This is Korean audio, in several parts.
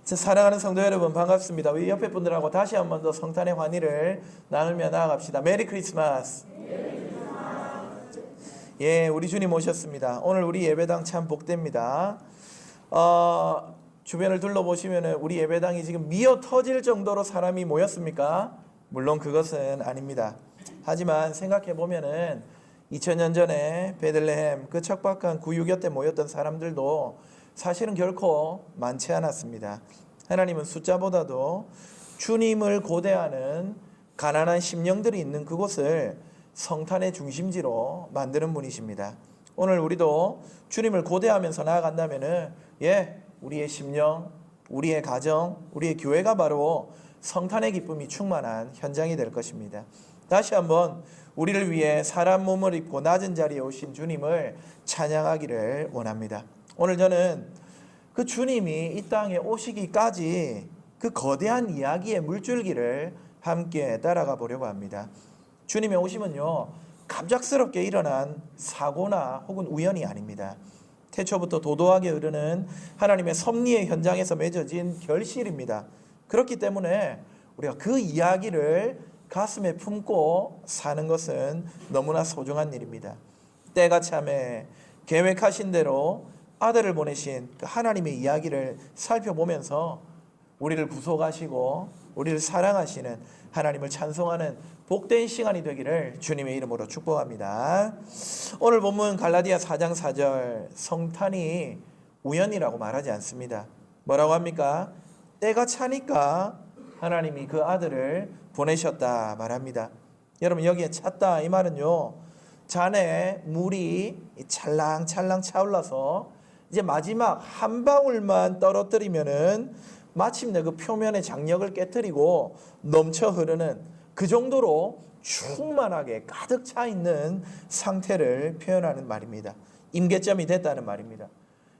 사랑하는 성도 여러분, 반갑습니다. 우리 옆에 분들하고 다시 한 번 더 성탄의 환희를 나누며 나아갑시다. 메리 크리스마스. 예, 우리 주님 오셨습니다. 오늘 우리 예배당 참 복됩니다. 주변을 둘러보시면 우리 예배당이 지금 미어 터질 정도로 사람이 모였습니까? 물론 그것은 아닙니다. 하지만 생각해보면은 2000년 전에 베들레헴 그 척박한 구유교 때 모였던 사람들도 사실은 결코 많지 않았습니다. 하나님은 숫자보다도 주님을 고대하는 가난한 심령들이 있는 그곳을 성탄의 중심지로 만드는 분이십니다. 오늘 우리도 주님을 고대하면서 나아간다면은 우리의 심령, 우리의 가정, 우리의 교회가 바로 성탄의 기쁨이 충만한 현장이 될 것입니다. 다시 한번 우리를 위해 사람 몸을 입고 낮은 자리에 오신 주님을 찬양하기를 원합니다. 오늘 저는 그 주님이 이 땅에 오시기까지 그 거대한 이야기의 물줄기를 함께 따라가 보려고 합니다. 주님의 오심은요, 갑작스럽게 일어난 사고나 혹은 우연이 아닙니다. 태초부터 도도하게 흐르는 하나님의 섭리의 현장에서 맺어진 결실입니다. 그렇기 때문에 우리가 그 이야기를 가슴에 품고 사는 것은 너무나 소중한 일입니다. 때가 참에 계획하신 대로 아들을 보내신 그 하나님의 이야기를 살펴보면서 우리를 구속하시고 우리를 사랑하시는 하나님을 찬송하는 복된 시간이 되기를 주님의 이름으로 축복합니다. 오늘 본문 갈라디아 4장 4절, 성탄이 우연이라고 말하지 않습니다. 뭐라고 합니까? 때가 차니까 하나님이 그 아들을 보내셨다 말합니다. 여러분, 여기에 찼다 이 말은요, 잔에 물이 찰랑찰랑 차올라서 이제 마지막 한 방울만 떨어뜨리면은 마침내 그 표면의 장력을 깨뜨리고 넘쳐 흐르는 그 정도로 충만하게 가득 차 있는 상태를 표현하는 말입니다. 임계점이 됐다는 말입니다.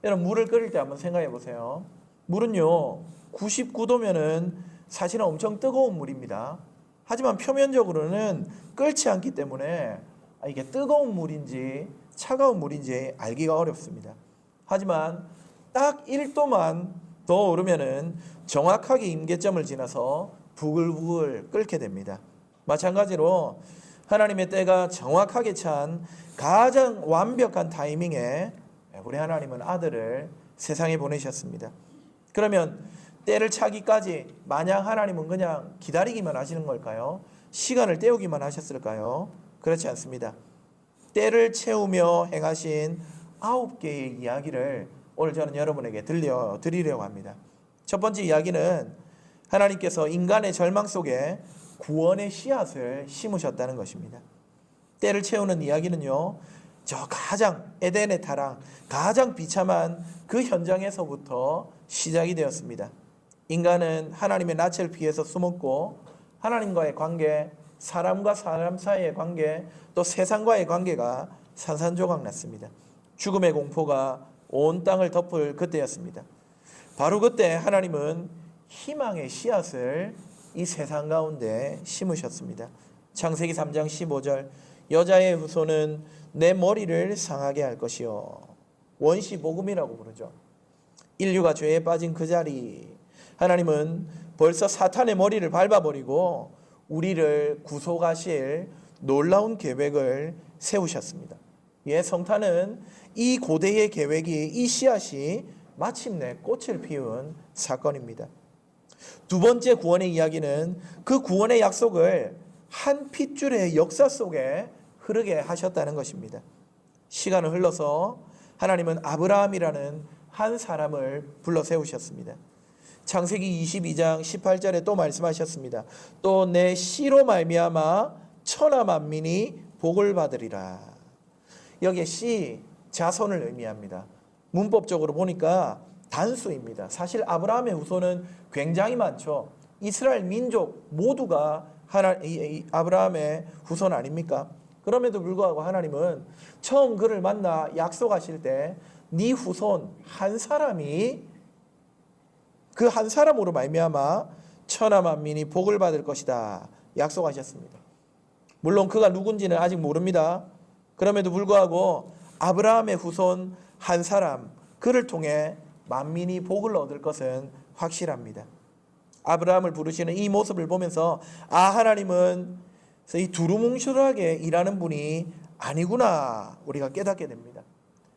여러분, 물을 끓일 때 한번 생각해 보세요. 물은요 99도면은 사실은 엄청 뜨거운 물입니다. 하지만 표면적으로는 끓지 않기 때문에 이게 뜨거운 물인지 차가운 물인지 알기가 어렵습니다. 하지만 딱 1도만 더 오르면은 정확하게 임계점을 지나서 부글부글 끓게 됩니다. 마찬가지로 하나님의 때가 정확하게 찬 가장 완벽한 타이밍에 우리 하나님은 아들을 세상에 보내셨습니다. 그러면 때를 차기까지 마냥 하나님은 그냥 기다리기만 하시는 걸까요? 시간을 때우기만 하셨을까요? 그렇지 않습니다. 때를 채우며 행하신 9개의 이야기를 오늘 저는 여러분에게 들려드리려고 합니다. 첫 번째 이야기는 하나님께서 인간의 절망 속에 구원의 씨앗을 심으셨다는 것입니다. 때를 채우는 이야기는요, 저 가장 에덴의 타락, 가장 비참한 그 현장에서부터 시작이 되었습니다. 인간은 하나님의 낯을 피해서 숨었고 하나님과의 관계, 사람과 사람 사이의 관계, 또 세상과의 관계가 산산조각 났습니다. 죽음의 공포가 온 땅을 덮을 그때였습니다. 바로 그때 하나님은 희망의 씨앗을 이 세상 가운데 심으셨습니다. 창세기 3장 15절, 여자의 후손은 내 머리를 상하게 할 것이요. 원시 복음이라고 부르죠. 인류가 죄에 빠진 그 자리, 하나님은 벌써 사탄의 머리를 밟아버리고 우리를 구속하실 놀라운 계획을 세우셨습니다. 성탄은 이 고대의 계획이, 이 씨앗이 마침내 꽃을 피운 사건입니다. 두 번째 구원의 이야기는 그 구원의 약속을 한 핏줄의 역사 속에 흐르게 하셨다는 것입니다. 시간을 흘러서 하나님은 아브라함이라는 한 사람을 불러 세우셨습니다. 창세기 22장 18절에 또 말씀하셨습니다. 또 내 씨로 말미암아 천하 만민이 복을 받으리라. 여기에 씨, 자손을 의미합니다. 문법적으로 보니까 단수입니다. 사실 아브라함의 후손은 굉장히 많죠. 이스라엘 민족 모두가 아브라함의 후손 아닙니까? 그럼에도 불구하고 하나님은 처음 그를 만나 약속하실 때 네 후손 한 사람이 그 한 사람으로 말미암아 천하 만민이 복을 받을 것이다 약속하셨습니다. 물론 그가 누군지는 아직 모릅니다. 그럼에도 불구하고 아브라함의 후손 한 사람, 그를 통해 만민이 복을 얻을 것은 확실합니다. 아브라함을 부르시는 이 모습을 보면서 하나님은 이 두루뭉실하게 일하는 분이 아니구나 우리가 깨닫게 됩니다.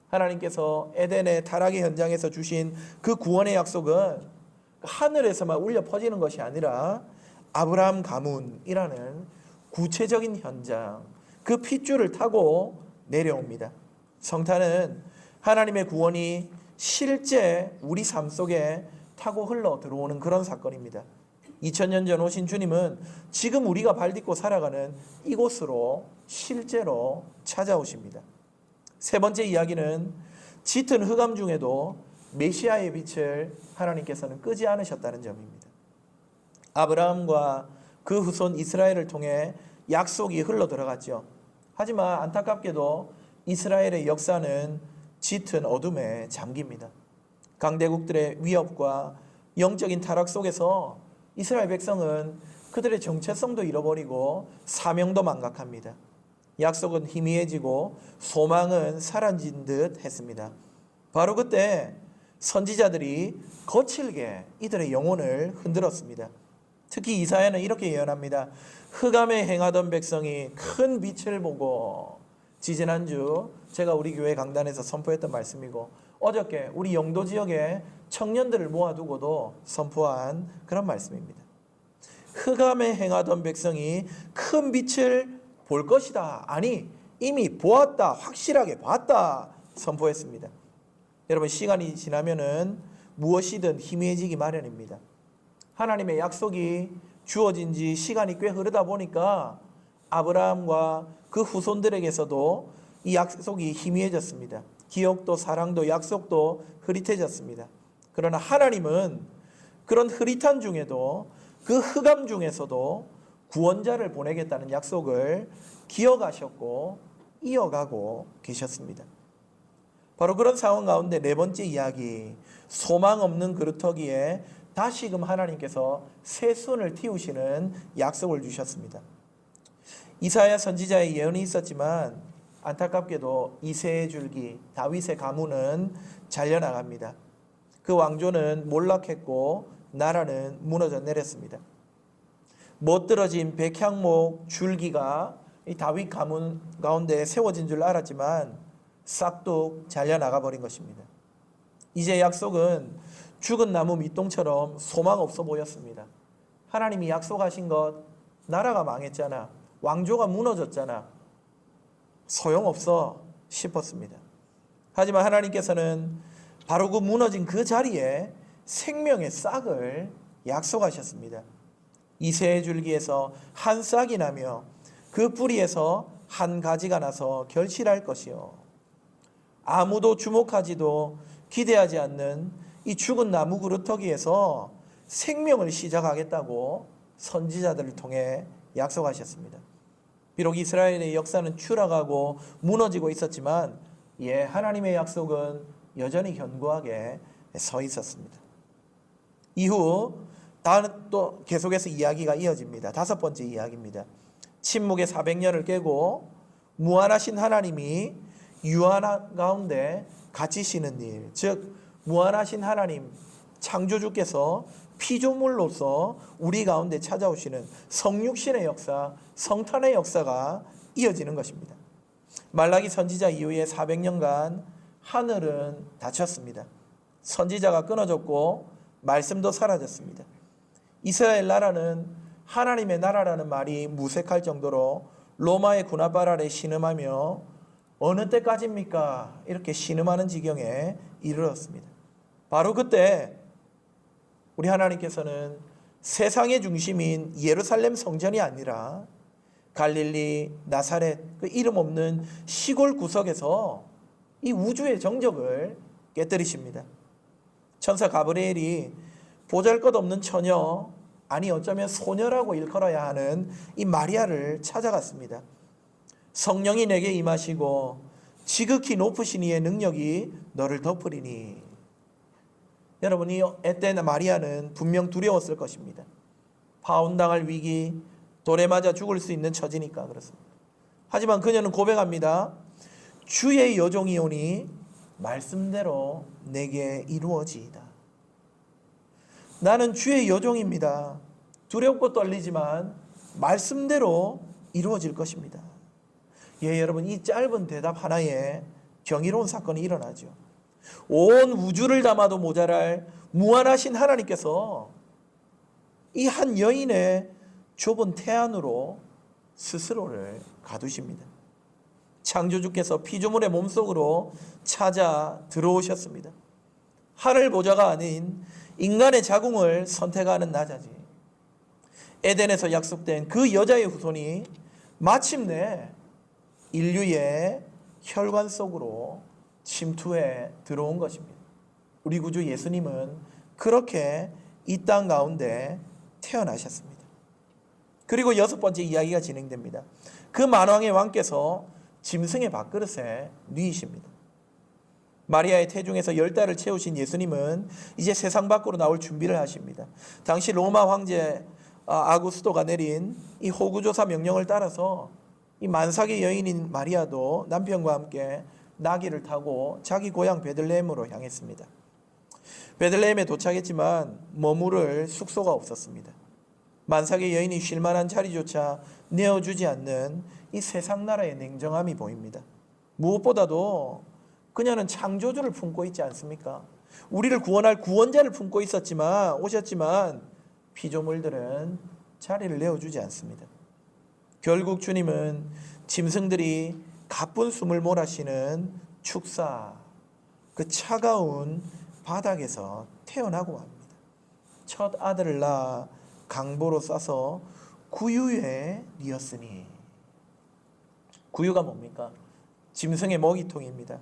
하나님께서 에덴의 타락의 현장에서 주신 그 구원의 약속은 하늘에서만 울려 퍼지는 것이 아니라 아브라함 가문이라는 구체적인 현장, 그 핏줄을 타고 내려옵니다. 성탄은 하나님의 구원이 실제 우리 삶 속에 타고 흘러 들어오는 그런 사건입니다. 2000년 전 오신 주님은 지금 우리가 발딛고 살아가는 이곳으로 실제로 찾아오십니다. 세 번째 이야기는 짙은 흑암 중에도 메시아의 빛을 하나님께서는 끄지 않으셨다는 점입니다. 아브라함과 그 후손 이스라엘을 통해 약속이 흘러 들어갔죠. 하지만 안타깝게도 이스라엘의 역사는 짙은 어둠에 잠깁니다. 강대국들의 위협과 영적인 타락 속에서 이스라엘 백성은 그들의 정체성도 잃어버리고 사명도 망각합니다. 약속은 희미해지고 소망은 사라진 듯 했습니다. 바로 그때 선지자들이 거칠게 이들의 영혼을 흔들었습니다. 특히 이사야는 이렇게 예언합니다. 흑암에 행하던 백성이 큰 빛을 보고, 지지난주 제가 우리 교회 강단에서 선포했던 말씀이고 어저께 우리 영도 지역에 청년들을 모아두고도 선포한 그런 말씀입니다. 흑암에 행하던 백성이 큰 빛을 볼 것이다. 아니, 이미 보았다. 확실하게 봤다. 선포했습니다. 여러분, 시간이 지나면은 무엇이든 희미해지기 마련입니다. 하나님의 약속이 주어진 지 시간이 꽤 흐르다 보니까 아브라함과 그 후손들에게서도 이 약속이 희미해졌습니다. 기억도 사랑도 약속도 흐릿해졌습니다. 그러나 하나님은 그런 흐릿한 중에도 그 흑암 중에서도 구원자를 보내겠다는 약속을 기억하셨고 이어가고 계셨습니다. 바로 그런 상황 가운데 네 번째 이야기, 소망 없는 그루터기에 다시금 하나님께서 새 순을 틔우시는 약속을 주셨습니다. 이사야 선지자의 예언이 있었지만 안타깝게도 이새의 줄기 다윗의 가문은 잘려나갑니다. 그 왕조는 몰락했고 나라는 무너져 내렸습니다. 못들어진 백향목 줄기가 이 다윗 가문 가운데 세워진 줄 알았지만 싹둑 잘려나가 버린 것입니다. 이제 약속은 죽은 나무 밑동처럼 소망 없어 보였습니다. 하나님이 약속하신 것, 나라가 망했잖아, 왕조가 무너졌잖아, 소용없어 싶었습니다. 하지만 하나님께서는 바로 그 무너진 그 자리에 생명의 싹을 약속하셨습니다. 이새의 줄기에서 한 싹이 나며 그 뿌리에서 한 가지가 나서 결실할 것이요, 아무도 주목하지도 기대하지 않는 이 죽은 나무 그루터기에서 생명을 시작하겠다고 선지자들을 통해 약속하셨습니다. 비록 이스라엘의 역사는 추락하고 무너지고 있었지만 하나님의 약속은 여전히 견고하게 서 있었습니다. 이후 다음 또 계속해서 이야기가 이어집니다. 다섯 번째 이야기입니다. 침묵의 400년을 깨고 무한하신 하나님이 유한 가운데 갇히시는 일, 즉 무한하신 하나님 창조주께서 피조물로서 우리 가운데 찾아오시는 성육신의 역사, 성탄의 역사가 이어지는 것입니다. 말라기 선지자 이후에 400년간 하늘은 닫혔습니다. 선지자가 끊어졌고 말씀도 사라졌습니다. 이스라엘 나라는 하나님의 나라라는 말이 무색할 정도로 로마의 군합발 아래 신음하며 어느 때까지입니까? 이렇게 신음하는 지경에 이르렀습니다. 바로 그때 우리 하나님께서는 세상의 중심인 예루살렘 성전이 아니라 갈릴리, 나사렛, 그 이름 없는 시골 구석에서 이 우주의 정적을 깨뜨리십니다. 천사 가브리엘이 보잘것없는 처녀, 아니 어쩌면 소녀라고 일컬어야 하는 이 마리아를 찾아갔습니다. 성령이 내게 임하시고 지극히 높으신 이의 능력이 너를 덮으리니. 여러분, 이 에때 마리아는 분명 두려웠을 것입니다. 파혼당할 위기, 돌에 맞아 죽을 수 있는 처지니까 그렇습니다. 하지만 그녀는 고백합니다. 주의 여종이오니 말씀대로 내게 이루어지이다. 나는 주의 여종입니다. 두렵고 떨리지만 말씀대로 이루어질 것입니다. 예, 여러분, 이 짧은 대답 하나에 경이로운 사건이 일어나죠. 온 우주를 담아도 모자랄 무한하신 하나님께서 이 한 여인의 좁은 태안으로 스스로를 가두십니다. 창조주께서 피조물의 몸속으로 찾아 들어오셨습니다. 하늘 보좌가 아닌 인간의 자궁을 선택하는 나자지. 에덴에서 약속된 그 여자의 후손이 마침내 인류의 혈관 속으로 침투해 들어온 것입니다. 우리 구주 예수님은 그렇게 이 땅 가운데 태어나셨습니다. 그리고 6번째 이야기가 진행됩니다. 그 만왕의 왕께서 짐승의 밥그릇에 누이십니다. 마리아의 태중에서 10달을 채우신 예수님은 이제 세상 밖으로 나올 준비를 하십니다. 당시 로마 황제 아구스토가 내린 이 호구조사 명령을 따라서 이 만삭의 여인인 마리아도 남편과 함께 나귀를 타고 자기 고향 베들레헴으로 향했습니다. 베들레헴에 도착했지만 머무를 숙소가 없었습니다. 만삭의 여인이 쉴 만한 자리조차 내어주지 않는 이 세상 나라의 냉정함이 보입니다. 무엇보다도 그녀는 창조주를 품고 있지 않습니까? 우리를 구원할 구원자를 품고 오셨지만 피조물들은 자리를 내어주지 않습니다. 결국 주님은 짐승들이 가쁜 숨을 몰아쉬는 축사, 그 차가운 바닥에서 태어나고 합니다. 첫 아들을 낳아 강보로 싸서 구유에 뉘었으니. 구유가 뭡니까? 짐승의 먹이통입니다.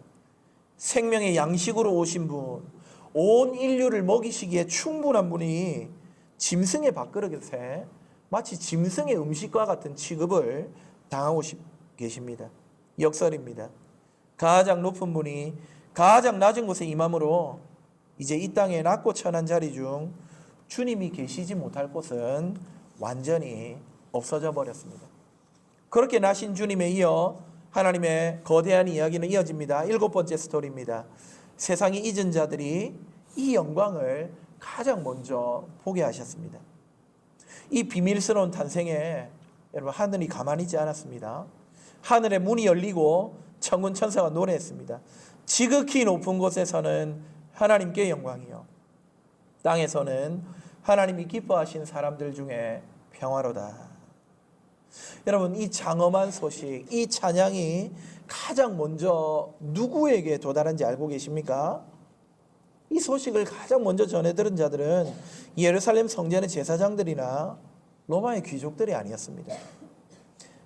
생명의 양식으로 오신 분, 온 인류를 먹이시기에 충분한 분이 짐승의 밥그릇에 마치 짐승의 음식과 같은 취급을 당하고 계십니다. 역설입니다. 가장 높은 분이 가장 낮은 곳에 임함으로 이제 이 땅에 낮고 천한 자리 중 주님이 계시지 못할 곳은 완전히 없어져 버렸습니다. 그렇게 나신 주님에 이어 하나님의 거대한 이야기는 이어집니다. 7번째 스토리입니다. 세상이 잊은 자들이 이 영광을 가장 먼저 보게 하셨습니다. 이 비밀스러운 탄생에 여러분, 하늘이 가만히 있지 않았습니다. 하늘의 문이 열리고 천군 천사가 노래했습니다. 지극히 높은 곳에서는 하나님께 영광이요, 땅에서는 하나님이 기뻐하신 사람들 중에 평화로다. 여러분, 이 장엄한 소식, 이 찬양이 가장 먼저 누구에게 도달한지 알고 계십니까? 이 소식을 가장 먼저 전해 들은 자들은 예루살렘 성전의 제사장들이나 로마의 귀족들이 아니었습니다.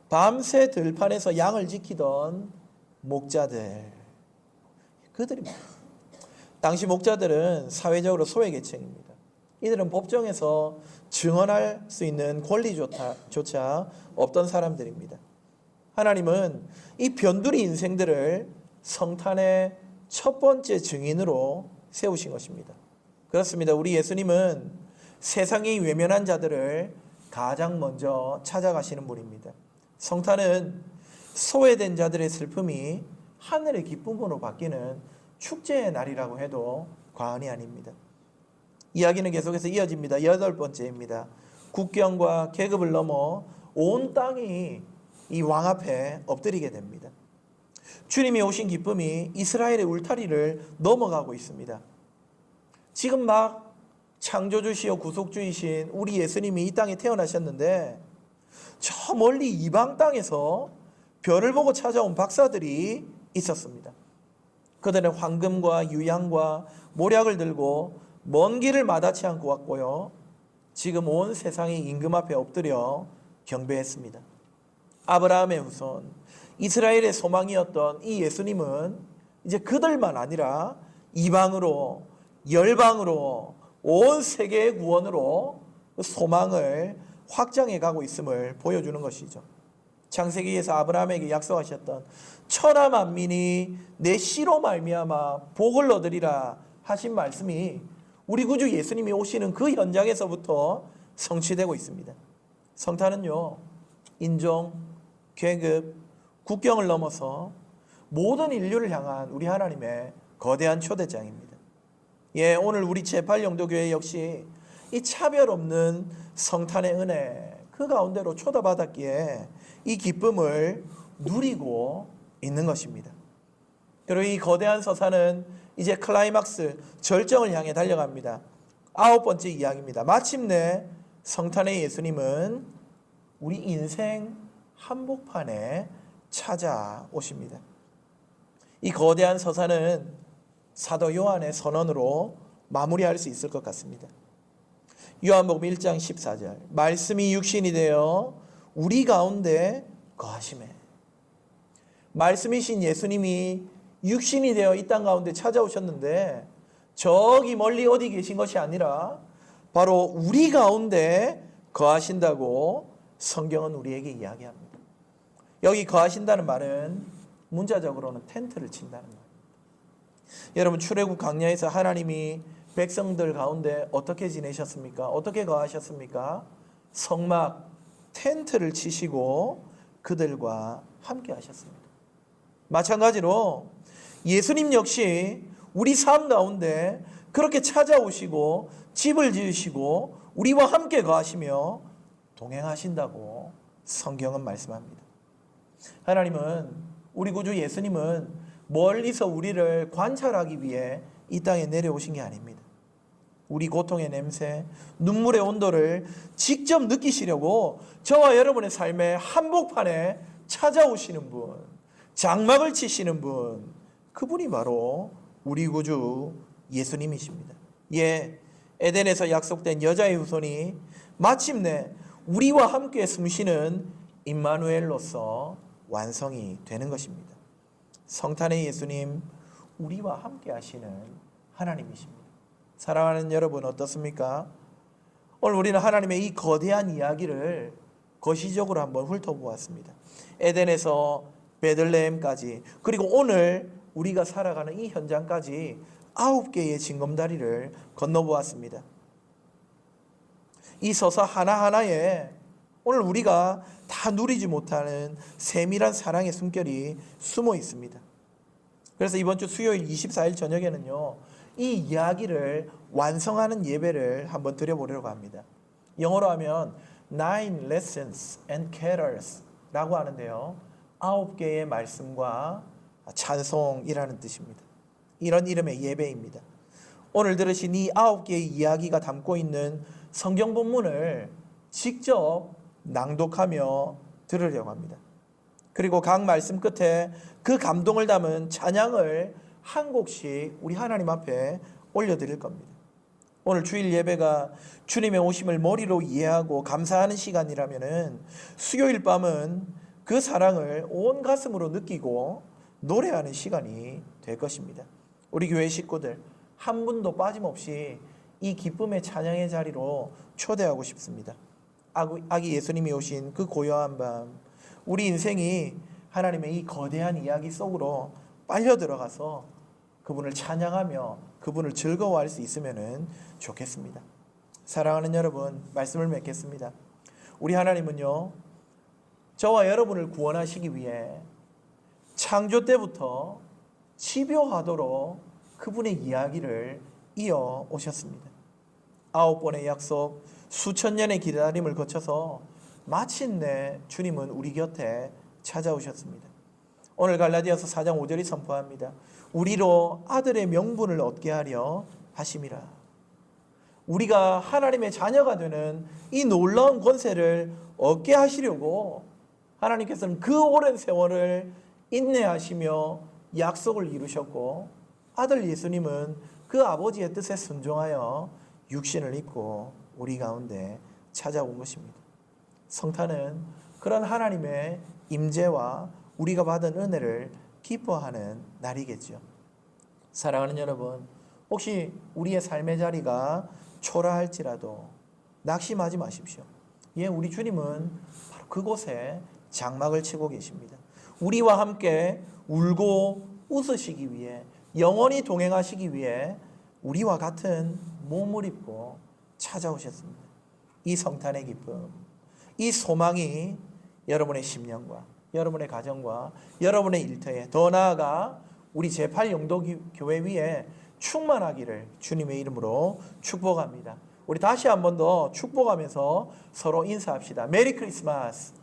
밤새 들판에서 양을 지키던 목자들, 그들입니다. 당시 목자들은 사회적으로 소외계층입니다. 이들은 법정에서 증언할 수 있는 권리조차 없던 사람들입니다. 하나님은 이 변두리 인생들을 성탄의 첫 번째 증인으로 세우신 것입니다. 그렇습니다. 우리 예수님은 세상이 외면한 자들을 가장 먼저 찾아가시는 분입니다. 성탄은 소외된 자들의 슬픔이 하늘의 기쁨으로 바뀌는 축제의 날이라고 해도 과언이 아닙니다. 이야기는 계속해서 이어집니다. 8번째입니다. 국경과 계급을 넘어 온 땅이 이 왕 앞에 엎드리게 됩니다. 주님이 오신 기쁨이 이스라엘의 울타리를 넘어가고 있습니다. 지금 막 창조주시요 구속주이신 우리 예수님이 이 땅에 태어나셨는데 저 멀리 이방 땅에서 별을 보고 찾아온 박사들이 있었습니다. 그들은 황금과 유향과 모략을 들고 먼 길을 마다치 않고 왔고요, 지금 온 세상이 임금 앞에 엎드려 경배했습니다. 아브라함의 후손, 이스라엘의 소망이었던 이 예수님은 이제 그들만 아니라 이방으로, 열방으로, 온 세계의 구원으로 소망을 확장해 가고 있음을 보여주는 것이죠. 창세기에서 아브라함에게 약속하셨던 천하 만민이 내 씨로 말미암아 복을 얻으리라 하신 말씀이 우리 구주 예수님이 오시는 그 현장에서부터 성취되고 있습니다. 성탄은요, 인종, 계급, 국경을 넘어서 모든 인류를 향한 우리 하나님의 거대한 초대장입니다. 예, 오늘 우리 제8영도교회 역시 이 차별 없는 성탄의 은혜 그 가운데로 초대받았기에 이 기쁨을 누리고 있는 것입니다. 그리고 이 거대한 서사는 이제 클라이막스 절정을 향해 달려갑니다. 9번째 이야기입니다. 마침내 성탄의 예수님은 우리 인생 한복판에 찾아오십니다. 이 거대한 서사는 사도 요한의 선언으로 마무리할 수 있을 것 같습니다. 요한복음 1장 14절 말씀이 육신이 되어 우리 가운데 거하시매. 말씀이신 예수님이 육신이 되어 이 땅 가운데 찾아오셨는데 저기 멀리 어디 계신 것이 아니라 바로 우리 가운데 거하신다고 성경은 우리에게 이야기합니다. 여기 거하신다는 말은 문자적으로는 텐트를 친다는 말입니다. 여러분 출애굽 광야에서 하나님이 백성들 가운데 어떻게 지내셨습니까? 어떻게 거하셨습니까? 성막 텐트를 치시고 그들과 함께 하셨습니다. 마찬가지로 예수님 역시 우리 삶 가운데 그렇게 찾아오시고 집을 지으시고 우리와 함께 거하시며 동행하신다고 성경은 말씀합니다. 하나님은 우리 구주 예수님은 멀리서 우리를 관찰하기 위해 이 땅에 내려오신 게 아닙니다. 우리 고통의 냄새, 눈물의 온도를 직접 느끼시려고 저와 여러분의 삶의 한복판에 찾아오시는 분, 장막을 치시는 분, 그분이 바로 우리 구주 예수님이십니다. 예, 에덴에서 약속된 여자의 후손이 마침내 우리와 함께 숨쉬는 임마누엘로서 완성이 되는 것입니다. 성탄의 예수님, 우리와 함께 하시는 하나님이십니다. 사랑하는 여러분 어떻습니까? 오늘 우리는 하나님의 이 거대한 이야기를 거시적으로 한번 훑어보았습니다. 에덴에서 베들레헴까지 그리고 오늘 우리가 살아가는 이 현장까지 9개의 징검다리를 건너보았습니다. 이 서사 하나하나에 오늘 우리가 다 누리지 못하는 세밀한 사랑의 숨결이 숨어 있습니다. 그래서 이번 주 수요일 24일 저녁에는요, 이 이야기를 완성하는 예배를 한번 드려보려고 합니다. 영어로 하면 Nine Lessons and Carols 라고 하는데요, 9개의 말씀과 찬송이라는 뜻입니다. 이런 이름의 예배입니다. 오늘 들으신 이 9개의 이야기가 담고 있는 성경 본문을 직접 낭독하며 들으려고 합니다. 그리고 각 말씀 끝에 그 감동을 담은 찬양을 한 곡씩 우리 하나님 앞에 올려드릴 겁니다. 오늘 주일 예배가 주님의 오심을 머리로 이해하고 감사하는 시간이라면은 수요일 밤은 그 사랑을 온 가슴으로 느끼고 노래하는 시간이 될 것입니다. 우리 교회 식구들 한 분도 빠짐없이 이 기쁨의 찬양의 자리로 초대하고 싶습니다. 아기 예수님이 오신 그 고요한 밤, 우리 인생이 하나님의 이 거대한 이야기 속으로 빨려 들어가서 그분을 찬양하며 그분을 즐거워할 수 있으면 좋겠습니다. 사랑하는 여러분, 말씀을 맺겠습니다. 우리 하나님은요, 저와 여러분을 구원하시기 위해 창조 때부터 집요하도록 그분의 이야기를 이어 오셨습니다. 9번의 약속, 수천 년의 기다림을 거쳐서 마침내 주님은 우리 곁에 찾아오셨습니다. 오늘 갈라디아서 4장 5절이 선포합니다. 우리로 아들의 명분을 얻게 하려 하심이라. 우리가 하나님의 자녀가 되는 이 놀라운 권세를 얻게 하시려고 하나님께서는 그 오랜 세월을 인내하시며 약속을 이루셨고, 아들 예수님은 그 아버지의 뜻에 순종하여 육신을 입고 우리 가운데 찾아온 것입니다. 성탄은 그런 하나님의 임재와 우리가 받은 은혜를 기뻐하는 날이겠죠. 사랑하는 여러분, 혹시 우리의 삶의 자리가 초라할지라도 낙심하지 마십시오. 예, 우리 주님은 바로 그곳에 장막을 치고 계십니다. 우리와 함께 울고 웃으시기 위해, 영원히 동행하시기 위해 우리와 같은 몸을 입고 찾아오셨습니다. 이 성탄의 기쁨, 이 소망이 여러분의 심령과 여러분의 가정과 여러분의 일터에, 더 나아가 우리 제8영도교회 위에 충만하기를 주님의 이름으로 축복합니다. 우리 다시 한 번 더 축복하면서 서로 인사합시다. 메리 크리스마스.